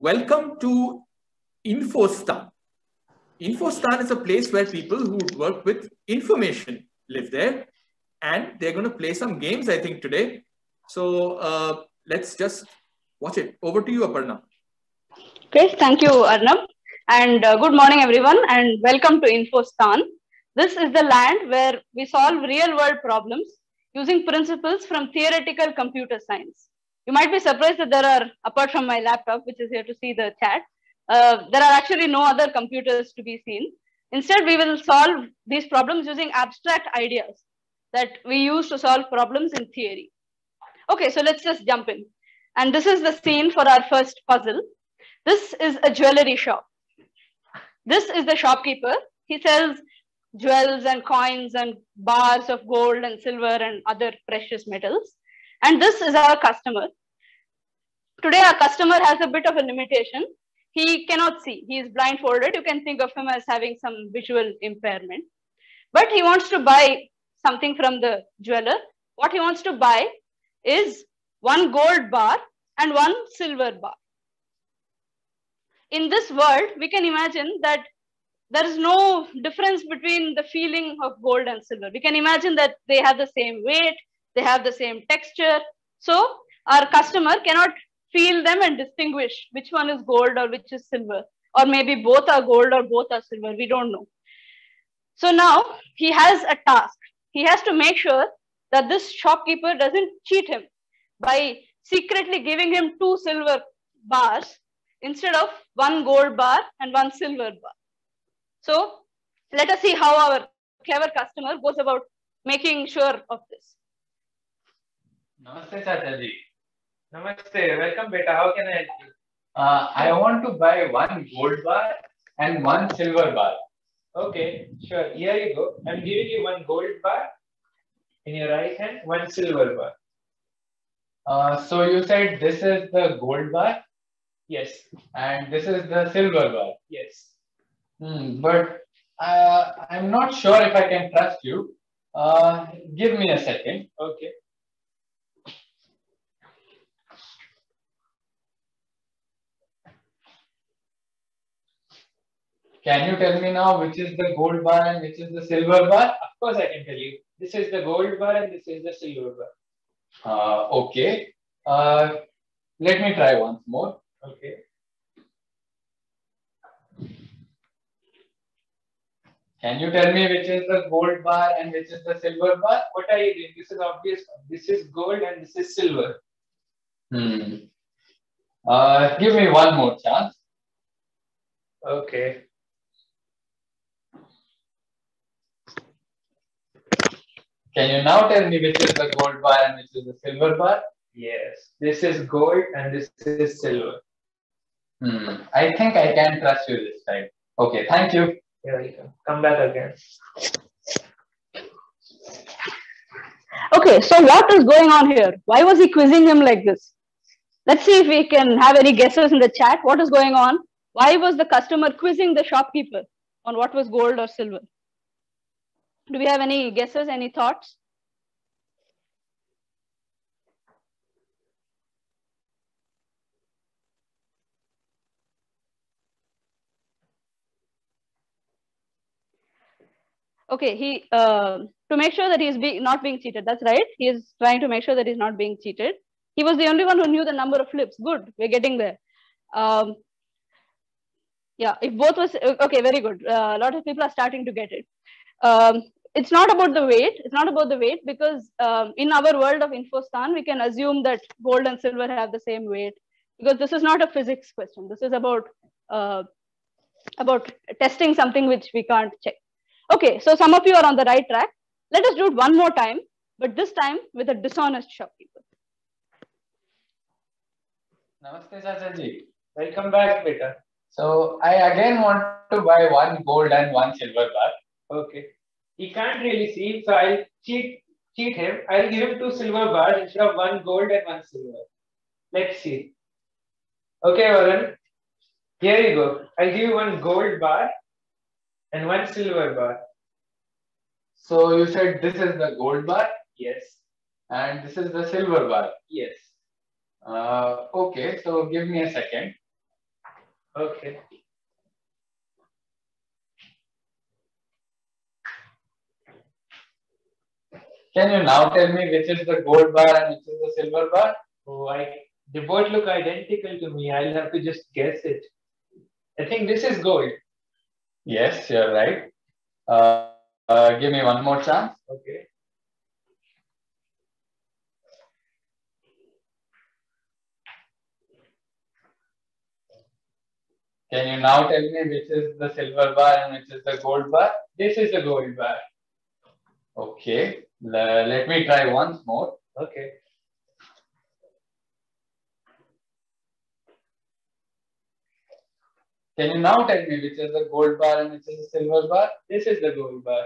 Welcome to Infostan. Infostan is a place where people who work with information live there, and they're going to play some games, I think, today. So let's just watch it. Over to you, Aparna. Okay, thank you, Arnab. And good morning, everyone, and welcome to Infostan. This is the land where we solve real world problems using principles from theoretical computer science. You might be surprised that there are, apart from my laptop, which is here to see the chat, there are actually no other computers to be seen. Instead, we will solve these problems using abstract ideas that we use to solve problems in theory. Okay, so let's just jump in. And this is the scene for our first puzzle. This is a jewelry shop. This is the shopkeeper. He sells jewels and coins and bars of gold and silver and other precious metals. And this is our customer. Today, our customer has a bit of a limitation. He cannot see. He is blindfolded. You can think of him as having some visual impairment. But he wants to buy something from the jeweler. What he wants to buy is one gold bar and one silver bar. In this world, we can imagine that there is no difference between the feeling of gold and silver. We can imagine that they have the same weight, they have the same texture. So our customer cannot feel them and distinguish which one is gold or which is silver, or maybe both are gold or both are silver. We don't know. So now he has a task. He has to make sure that this shopkeeper doesn't cheat him by secretly giving him two silver bars instead of one gold bar and one silver bar. So let us see how our clever customer goes about making sure of this. Namaste, Chachaji. Namaste. Welcome, beta. How can I help you? I want to buy one gold bar and one silver bar. Okay, sure. Here you go. I'm giving you one gold bar in your right hand, one silver bar. So you said this is the gold bar? Yes. And this is the silver bar? Yes. But I'm not sure if I can trust you. Give me a second. Okay. Can you tell me now which is the gold bar and which is the silver bar? Of course I can tell you. This is the gold bar and this is the silver bar. Okay. Let me try once more. Okay. Can you tell me which is the gold bar and which is the silver bar? What are you doing? This is obvious. This is gold and this is silver. Give me one more chance. Okay. Can you now tell me which is the gold bar and which is the silver bar? Yes. This is gold and this is silver. I think I can trust you this time. Okay, thank you. Here you go. Come back again. Okay, so what is going on here? Why was he quizzing him like this? Let's see if we can have any guesses in the chat. What is going on? Why was the customer quizzing the shopkeeper on what was gold or silver? Do we have any guesses, any thoughts? Okay, to make sure that he's not being cheated. That's right. He is trying to make sure that he's not being cheated. He was the only one who knew the number of flips. Good, we're getting there. Yeah, if both was okay, very good. A lot of people are starting to get it. It's not about the weight. It's not about the weight because in our world of Infostan, we can assume that gold and silver have the same weight because this is not a physics question. This is about testing something which we can't check. Okay, so some of you are on the right track. Let us do it one more time, but this time with a dishonest shopkeeper. Namaste, Chachaji. Welcome back, beta. So I again want to buy one gold and one silver bar. Okay. He can't really see, so I'll cheat him. I'll give him two silver bars instead of one gold and one silver. Let's see. Okay, Varun. Here you go. I'll give you one gold bar and one silver bar. So you said this is the gold bar? Yes. And this is the silver bar? Yes. Okay, so give me a second. Okay. Can you now tell me which is the gold bar and which is the silver bar? Oh, they both look identical to me. I'll have to just guess it. I think this is gold. Yes, you're right. Give me one more chance. Okay. Can you now tell me which is the silver bar and which is the gold bar? This is the gold bar. Okay. Let me try once more. Okay. Can you now tell me which is the gold bar and which is the silver bar? This is the gold bar.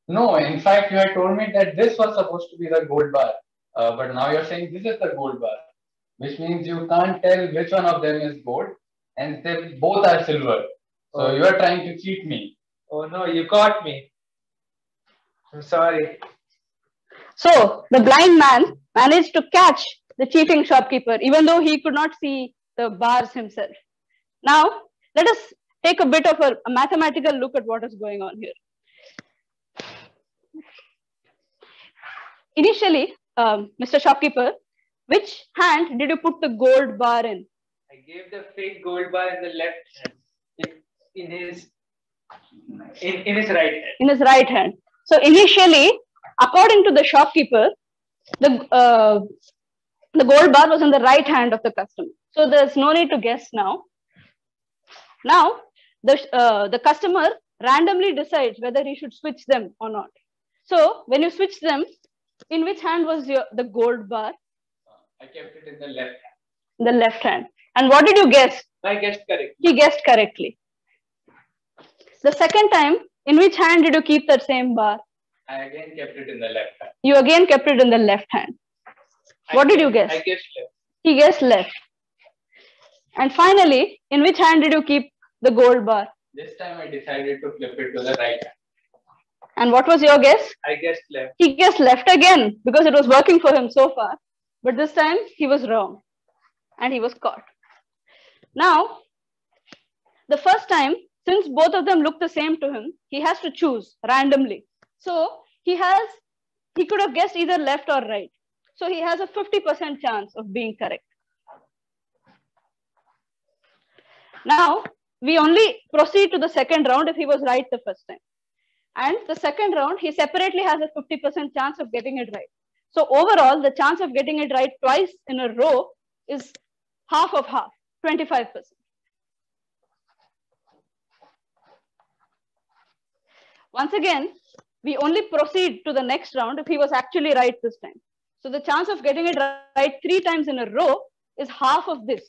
No, in fact, you had told me that this was supposed to be the gold bar. But now you're saying this is the gold bar, which means you can't tell which one of them is gold and they both are silver. So you are trying to cheat me. Oh no, you caught me. I'm sorry. So the blind man managed to catch the cheating shopkeeper, even though he could not see the bars himself. Now, let us take a bit of a mathematical look at what is going on here. Initially, Mr. Shopkeeper, which hand did you put the gold bar in? I gave the fake gold bar in the left hand, in his right hand. In his right hand. So initially, according to the shopkeeper, the gold bar was in the right hand of the customer. So there's no need to guess now. Now, the customer randomly decides whether he should switch them or not. So when you switch them, in which hand was the gold bar? I kept it in the left hand. The left hand. And what did you guess? I guessed correctly. He guessed correctly. The second time, in which hand did you keep that same bar? I again kept it in the left hand. You again kept it in the left hand. What did you guess? I guessed left. He guessed left. And finally, in which hand did you keep the gold bar? This time I decided to flip it to the right hand. And what was your guess? I guessed left. He guessed left again because it was working for him so far. But this time he was wrong and he was caught. Now, the first time, since both of them look the same to him, he has to choose randomly. So he could have guessed either left or right. So he has a 50% chance of being correct. Now, we only proceed to the second round if he was right the first time. And the second round, he separately has a 50% chance of getting it right. So overall, the chance of getting it right twice in a row is half of half, 25%. Once again, we only proceed to the next round if he was actually right this time. So the chance of getting it right 3 times in a row is half of this.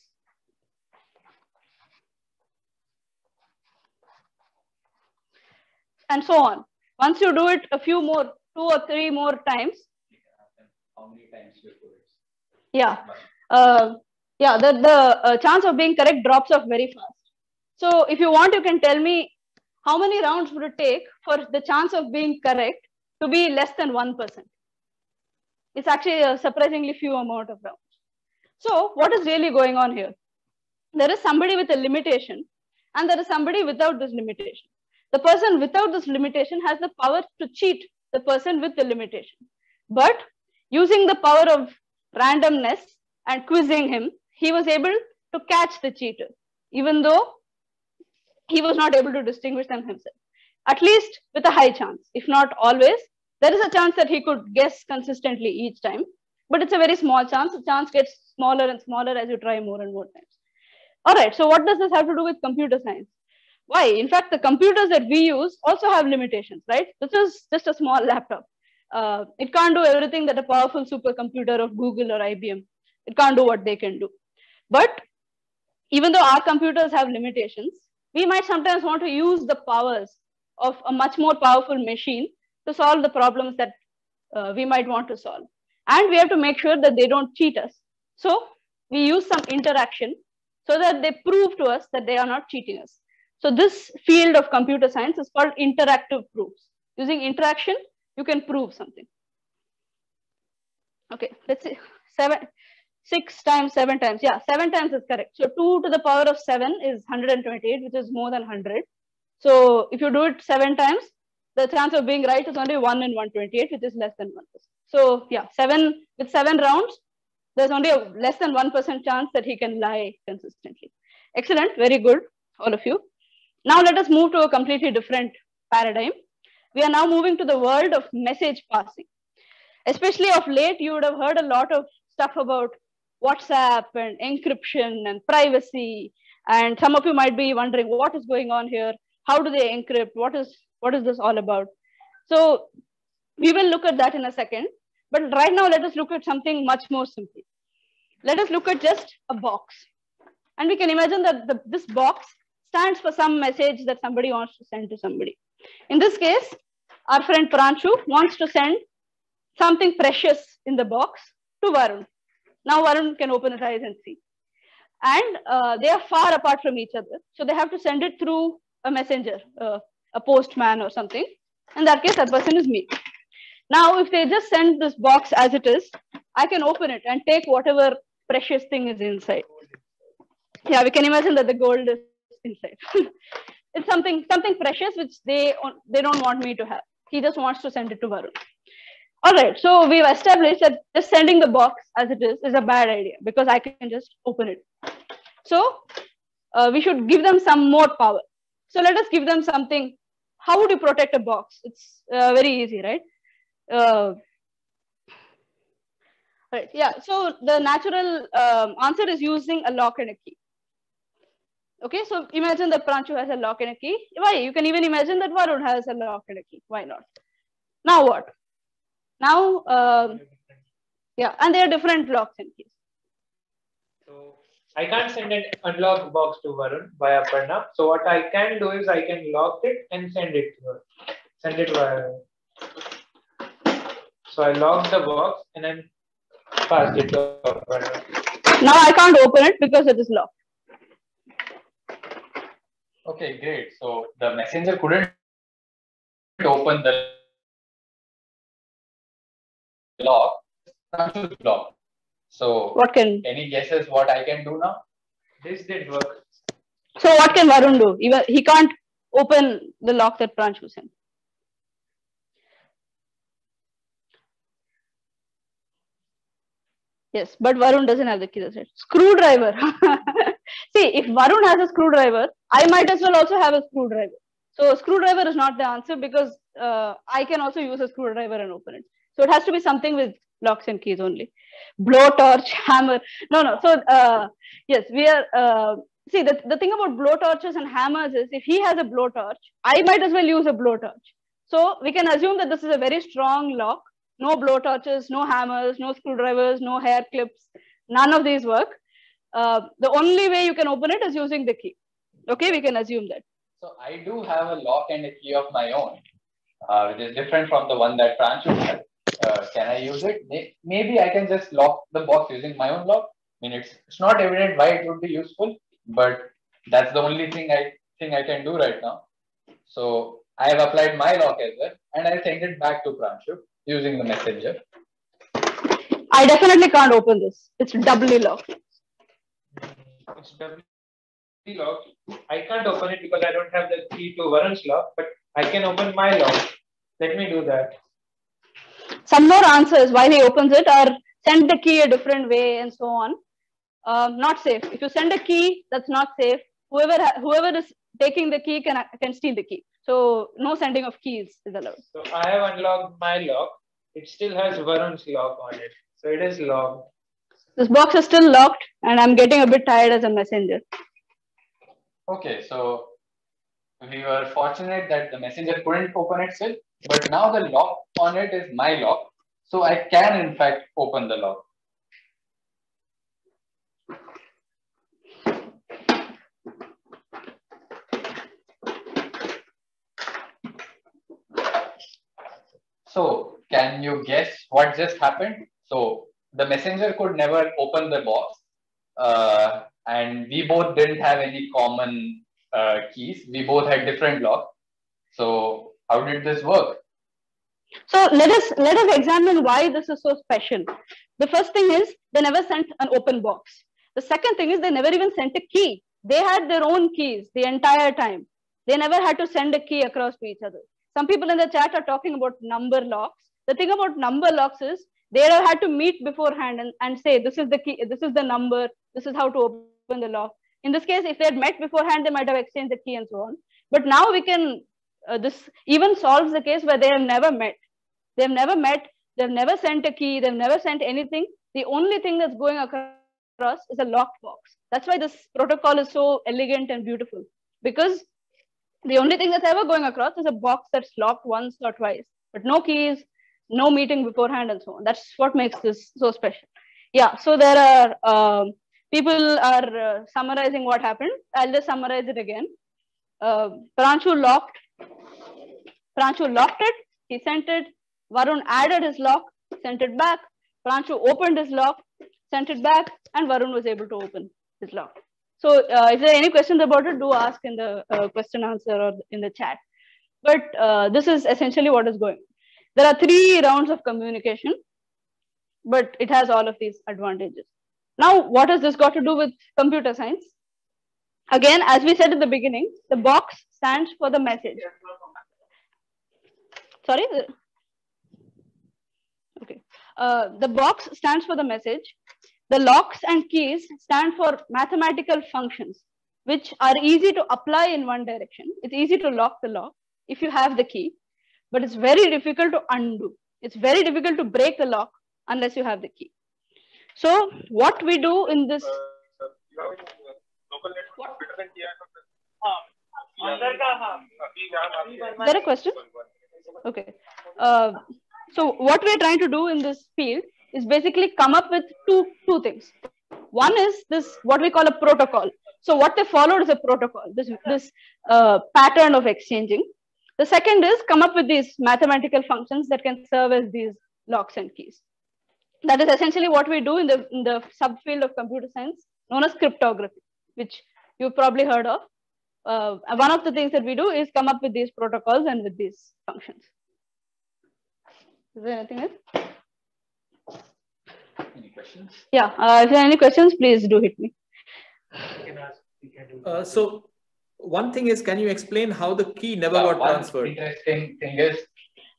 And so on. Once you do it a few more, 2 or 3 more times. How many times before it? Yeah. The chance of being correct drops off very fast. So if you want, you can tell me how many rounds would it take for the chance of being correct to be less than 1%. It's actually a surprisingly few amount of rounds. So what is really going on here? There is somebody with a limitation and there is somebody without this limitation. The person without this limitation has the power to cheat the person with the limitation. But using the power of randomness and quizzing him, he was able to catch the cheater, even though he was not able to distinguish them himself, at least with a high chance. If not always, there is a chance that he could guess consistently each time, but it's a very small chance. The chance gets smaller and smaller as you try more and more times. All right, so what does this have to do with computer science? Why? In fact, the computers that we use also have limitations, right? This is just a small laptop. It can't do everything that a powerful supercomputer of Google or IBM. It can't do what they can do. But even though our computers have limitations, we might sometimes want to use the powers of a much more powerful machine to solve the problems that we might want to solve. And we have to make sure that they don't cheat us. So we use some interaction so that they prove to us that they are not cheating us. So this field of computer science is called interactive proofs. Using interaction, you can prove something. Okay, let's see. 6 times 7 times. Yeah, 7 times is correct. So 2 to the power of 7 is 128, which is more than 100. So if you do it 7 times, the chance of being right is only 1 in 128, which is less than 1%. So yeah, 7 with 7 rounds, there's only a less than 1% chance that he can lie consistently. Excellent, very good, all of you. Now let us move to a completely different paradigm. We are now moving to the world of message passing. Especially of late, you would have heard a lot of stuff about WhatsApp and encryption and privacy. And some of you might be wondering what is going on here? How do they encrypt? What is this all about? So we will look at that in a second. But right now, let us look at something much more simple. Let us look at just a box. And we can imagine that this box stands for some message that somebody wants to send to somebody. In this case, our friend Pranshu wants to send something precious in the box to Varun. Now Varun can open his eyes and see. And they are far apart from each other. So they have to send it through a messenger, a postman or something. In that case, that person is me. Now, if they just send this box as it is, I can open it and take whatever precious thing is inside. Yeah, we can imagine that the gold is inside. It's something precious which they don't want me to have. He just wants to send it to Varun. All right, so we've established that just sending the box as it is a bad idea because I can just open it. So we should give them some more power. So let us give them something. How would you protect a box? It's very easy, right? Right. Yeah. So the natural answer is using a lock and a key. Okay. So imagine that Pranshu has a lock and a key. Why? You can even imagine that Varun has a lock and a key. Why not? Now what? Now, yeah, and they are different locks and keys. So I can't send an unlocked box to Varun via Pranav. So what I can do is I can lock it and send it to her. Send it via. So I lock the box and then pass it to Pranav. Now I can't open it because it is locked. Okay, great. So the messenger couldn't open the lock. So what can any guesses what I can do now? This did work. So what can Varun do? Even he can't open the lock that Pranshu sent. Yes, but Varun doesn't have the key. That's it. Screwdriver. See, if Varun has a screwdriver, I might as well also have a screwdriver. So a screwdriver is not the answer because I can also use a screwdriver and open it. So it has to be something with locks and keys only. Blowtorch, hammer. No. So yes, we are. See, the thing about blowtorches and hammers is if he has a blowtorch, I might as well use a blowtorch. So we can assume that this is a very strong lock. No blowtorches, no hammers, no screwdrivers, no hair clips. None of these work. The only way you can open it is using the key. Okay, we can assume that. So I do have a lock and a key of my own, which is different from the one that Pranshu has. Can I use it? Maybe I can just lock the box using my own lock. I mean, it's not evident why it would be useful, but that's the only thing I think I can do right now. So I have applied my lock as well, and I sent it back to Pranshu using the messenger. I definitely can't open this. It's doubly locked. It's doubly locked. I can't open it because I don't have the key to Varun's lock, but I can open my lock. Let me do that. Some more answers why he opens it are send the key a different way and so on. Not safe. If you send a key, that's not safe. Whoever is taking the key can steal the key. So no sending of keys is allowed. So I have unlocked my lock. It still has Varun's lock on it. So it is locked. This box is still locked and I'm getting a bit tired as a messenger. Okay, so we were fortunate that the messenger couldn't open it still, but now the lock on it is my lock. So I can in fact open the lock. So can you guess what just happened? So the messenger could never open the box, and we both didn't have any common keys. We both had different locks. So how did this work? So let us examine why this is so special. The first thing is they never sent an open box. The second thing is they never even sent a key. They had their own keys the entire time. They never had to send a key across to each other. Some people in the chat are talking about number locks. The thing about number locks is they have had to meet beforehand and say, this is the key, this is the number, this is how to open the lock. In this case, if they had met beforehand, they might have exchanged the key and so on. But now we can, this even solves the case where they have never met. They've never met, they've never sent a key, they've never sent anything. The only thing that's going across is a locked box. That's why this protocol is so elegant and beautiful, because the only thing that's ever going across is a box that's locked once or twice, but no keys, no meeting beforehand and so on. That's what makes this so special. Yeah, so there are, people are summarizing what happened. I'll just summarize it again. Pranshu locked it, he sent it. Varun added his lock, sent it back. Pranshu opened his lock, sent it back, and Varun was able to open his lock. So if there are any questions about it, do ask in the question answer or in the chat. But this is essentially what is going on. There are 3 rounds of communication, but it has all of these advantages. Now, what has this got to do with computer science? Again, as we said at the beginning, the box stands for the message. Sorry? Okay. The box stands for the message. The locks and keys stand for mathematical functions, which are easy to apply in one direction. It's easy to lock the lock if you have the key, but it's very difficult to undo. It's very difficult to break the lock unless you have the key. So what we do in this... Is there a question? Okay. So what we're trying to do in this field is basically come up with two things. One is this, what we call a protocol. So what they followed is a protocol, this pattern of exchanging. The second is come up with these mathematical functions that can serve as these locks and keys. That is essentially what we do in the subfield of computer science known as cryptography, which you've probably heard of. One of the things that we do is come up with these protocols and with these functions. Is there anything else? Any questions? Yeah, if there are any questions, please do hit me. So one thing is, can you explain how the key never got transferred? Interesting thing is,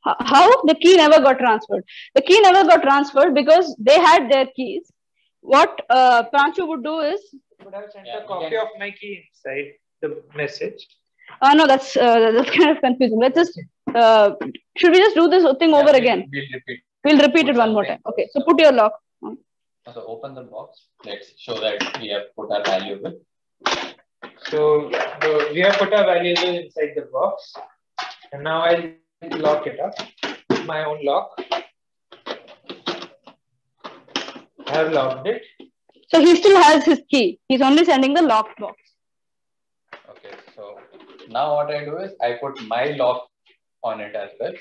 how the key never got transferred. The key never got transferred because they had their keys. What Pranshu would do is... Would have sent a copy of my key inside the message. No, that's kind of confusing. Let's just... should we just do this thing over again? We'll repeat it one more time. Okay, so put your lock. So open the box. Let's show that we have put our valuable. So we have put our valuable inside the box. And now I'll lock it up. My own lock. I have locked it. So he still has his key. He's only sending the locked box. Okay, so now what I do is I put my lock on it as well.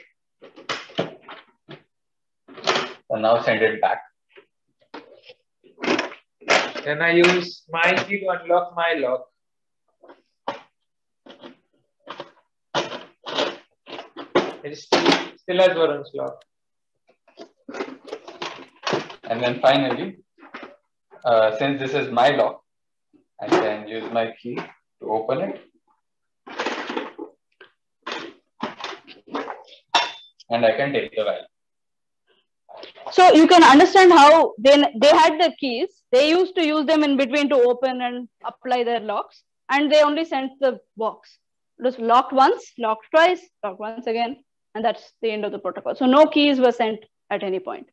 So now send it back. Then I use my key to unlock my lock. It still has Varun's lock. And then finally, since this is my lock, I can use my key to open it. And I can take the value. So you can understand how they had the keys. They used to use them in between to open and apply their locks. And they only sent the box. It was locked once, locked twice, locked once again. And that's the end of the protocol. So no keys were sent at any point.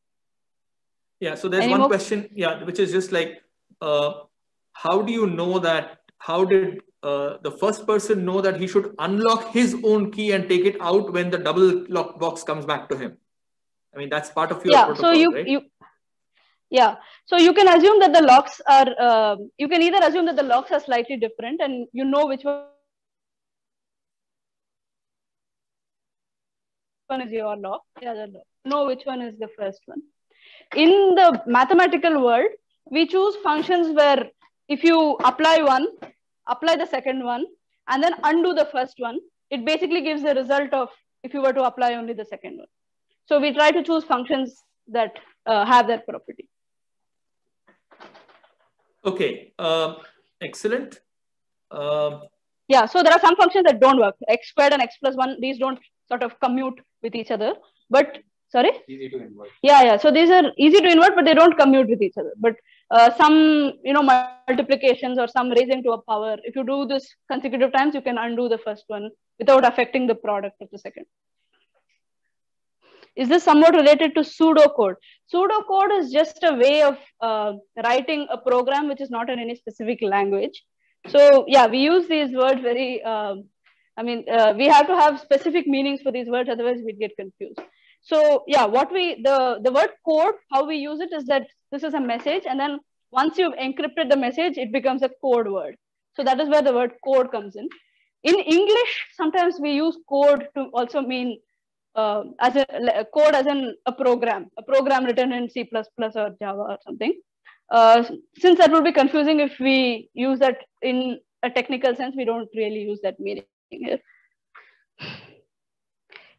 Yeah, so there's one question, yeah, which is just like, how do you know that, how did the first person know that he should unlock his own key and take it out when the double lock box comes back to him? I mean, that's part of your protocol, so right? So you can assume that the locks are, you can either assume that the locks are slightly different and you know which one is your lock, the other lock. Know which one is the first one. In the mathematical world, we choose functions where if you apply one, apply the second one, and then undo the first one, it basically gives the result of if you were to apply only the second one. So we try to choose functions that have that property. Okay, excellent. Yeah, so there are some functions that don't work. X squared and x plus 1, these don't sort of commute with each other. But, sorry? Easy to invert. Yeah. So these are easy to invert, but they don't commute with each other. But some, multiplications or some raising to a power, if you do this consecutive times, you can undo the first one without affecting the product of the second. Is this somewhat related to pseudocode? Pseudocode is just a way of writing a program which is not in any specific language. So yeah, we use these words very, we have to have specific meanings for these words, otherwise we'd get confused. So yeah, the word code, how we use it is that this is a message, and then once you've encrypted the message, it becomes a code word. So that is where the word code comes in. In English, sometimes we use code to also mean as a code as in a program written in C++ or Java or something. Since that would be confusing if we use that in a technical sense, we don't really use that meaning here.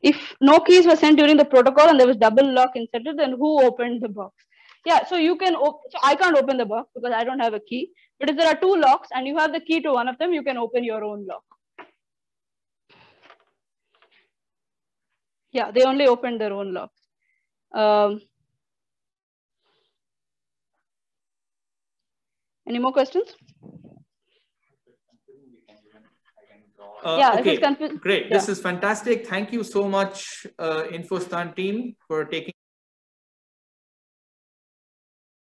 If no keys were sent during the protocol and there was double lock inserted, then who opened the box? Yeah, so you can so I can't open the box because I don't have a key. But if there are two locks and you have the key to one of them, you can open your own lock. Yeah, they only opened their own locks. Any more questions? Okay, great. Yeah. This is fantastic. Thank you so much, Infostan team, for taking